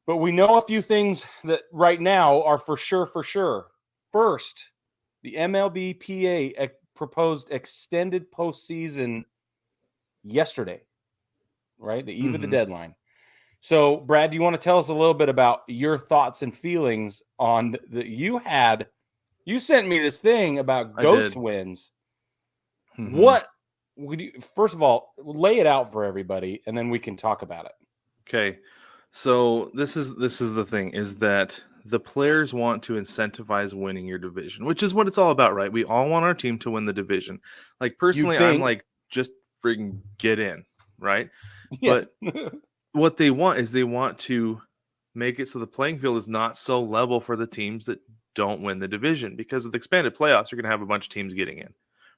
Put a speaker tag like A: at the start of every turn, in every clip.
A: But we know a few things that right now are for sure. First, the MLBPA proposed extended postseason yesterday, right? The eve of the deadline. So, Brad, do you want to tell us a little bit about your thoughts and feelings on you sent me this thing about ghost wins. What would you, first of all, lay it out for everybody, and then we can talk about it.
B: Okay. So this is the thing, is that the players want to incentivize winning your division, which is what it's all about, right? We all want our team to win the division. Like, personally, I'm like, just freaking get in, right? Yeah. But what they want is they want to make it so the playing field is not so level for the teams that don't win the division, because with expanded playoffs, you're going to have a bunch of teams getting in,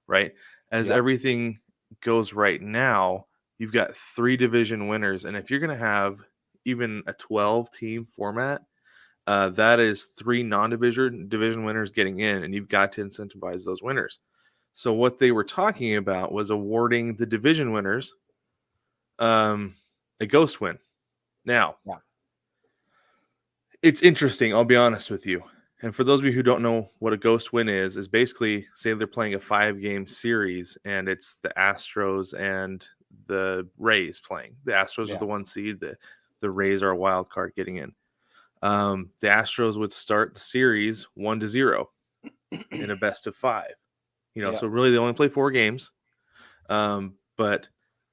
B: right? As everything goes right now, you've got 3 division winners, and if you're going to have even a 12-team format, that is 3 division winners getting in, and you've got to incentivize those winners. So what they were talking about was awarding the division winners a ghost win. Now, it's interesting, I'll be honest with you. And for those of you who don't know what a ghost win is basically, say they're playing a 5-game series, and it's the Astros and the Rays playing. The Astros are the 1 seed. The Rays are a wild card getting in. The Astros would start the series 1-0 in a best of 5. So really they only play 4 games. But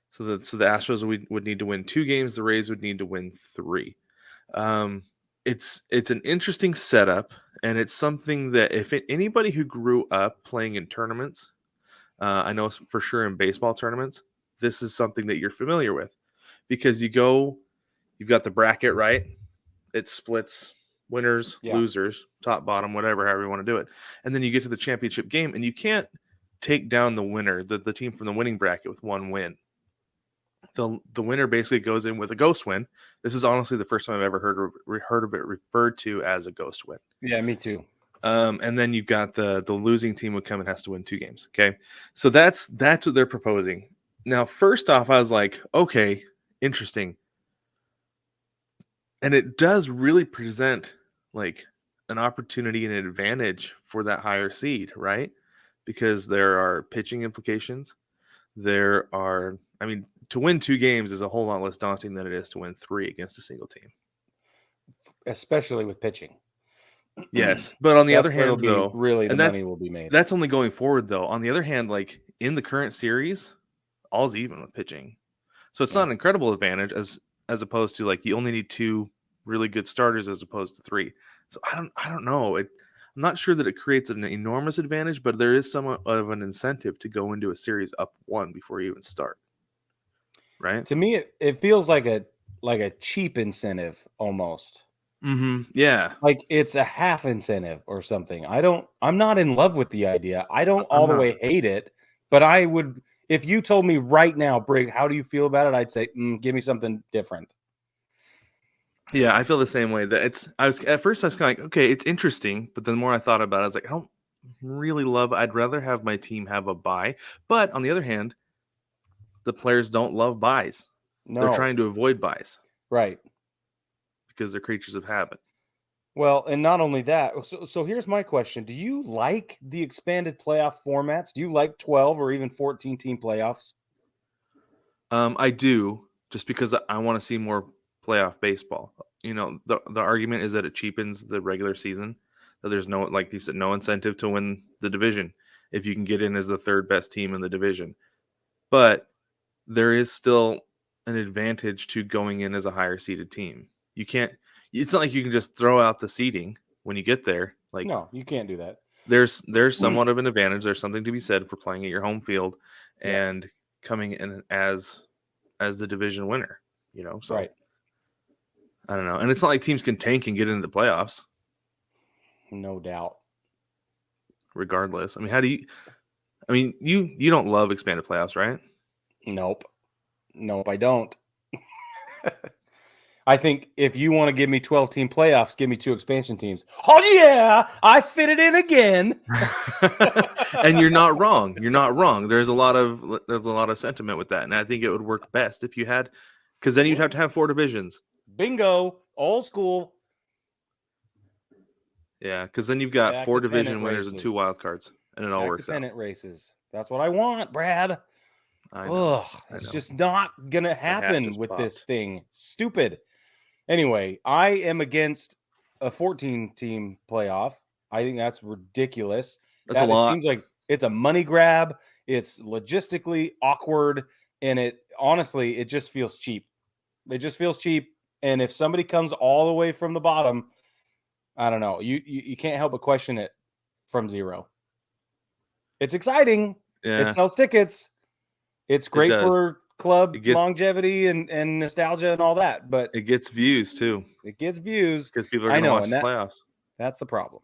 B: so the Astros would need to win 2 games. The Rays would need to win 3. It's an interesting setup, and it's something that if anybody who grew up playing in tournaments, I know for sure in baseball tournaments, this is something that you're familiar with, because you've got the bracket, right? It splits winners, losers, top, bottom, whatever, however you want to do it. And then you get to the championship game, and you can't take down the winner, the team from the winning bracket, with 1 win. The winner basically goes in with a ghost win. This is honestly the first time I've ever heard of it referred to as a ghost win.
A: Yeah, me too.
B: And then you've got the losing team would come and has to win 2 games. Okay, so that's what they're proposing. Now, first off, I was like, okay, interesting. And it does really present like an opportunity and an advantage for that higher seed, right? Because there are pitching implications. To win 2 games is a whole lot less daunting than it is to win 3 against a single team.
A: Especially with pitching.
B: Yes. But on the other hand, though,
A: really the money will be made.
B: That's only going forward, though. On the other hand, like in the current series, all's even with pitching. So it's not an incredible advantage as opposed to like you only need 2 really good starters as opposed to 3. So I don't know. I'm not sure that it creates an enormous advantage, but there is somewhat of an incentive to go into a series up 1 before you even start. Right?
A: To me, it feels like a cheap incentive almost.
B: Yeah.
A: Like it's a half incentive or something. I'm not in love with the idea. I don't all the way hate it, but I would, if you told me right now, Brig, how do you feel about it? I'd say, give me something different.
B: Yeah, I feel the same way. At first I was kind of like, okay, it's interesting, but the more I thought about it, I was like, I don't really I'd rather have my team have a bye. But on the other hand, the players don't love buys. No. They're trying to avoid buys.
A: Right.
B: Because they're creatures of habit.
A: Well, and not only that, so here's my question. Do you like the expanded playoff formats? Do you like 12 or even 14-team playoffs?
B: I do, just because I want to see more playoff baseball. The argument is that it cheapens the regular season, that there's no, like you said, no incentive to win the division if you can get in as the 3rd best team in the division. But there is still an advantage to going in as a higher seeded team. It's not like you can just throw out the seeding when you get there. Like,
A: no, you can't do that.
B: There's somewhat of an advantage. There's something to be said for playing at your home field and coming in as the division winner, so
A: right.
B: I don't know. And it's not like teams can tank and get into the playoffs.
A: No doubt.
B: Regardless. You don't love expanded playoffs, right?
A: Nope, I don't. I think if you want to give me 12-team playoffs, give me 2 expansion teams. Oh yeah, I fit it in again.
B: And you're not wrong. There's a lot of sentiment with that, and I think it would work best if you had, because then you'd have to have 4 divisions.
A: Bingo. Old school.
B: Yeah, because then you've got
A: Back
B: 4
A: to pennant
B: division winners and 2
A: races.
B: wild cards, and it all
A: Back to
B: works out.
A: pennant races. That's what I want, Brad.
B: I know.
A: Ugh, it's just not gonna happen
B: just
A: with
B: popped.
A: this thing. Stupid. Anyway, I am against a 14-team playoff. I think that's ridiculous.
B: That's a lot.
A: It seems like it's a money grab. It's logistically awkward, and it honestly, it just feels cheap. It just feels cheap. And if somebody comes all the way from the bottom, I don't know. You can't help but question it from zero. It's exciting.
B: Yeah,
A: It sells tickets. It's great
B: does.
A: for club
B: It gets-
A: longevity and nostalgia and all that, but
B: it gets views too
A: it gets views.
B: because people are
A: I
B: going to
A: know,
B: watch
A: and
B: the playoffs.
A: that's the problem.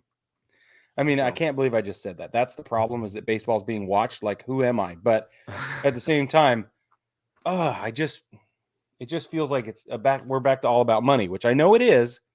A: I mean, I
B: So.
A: can't believe I just said that. That's the problem, is that baseball's being watched. Like, who am I? But at the same time, it just feels like we're back to all about money, which I know it is,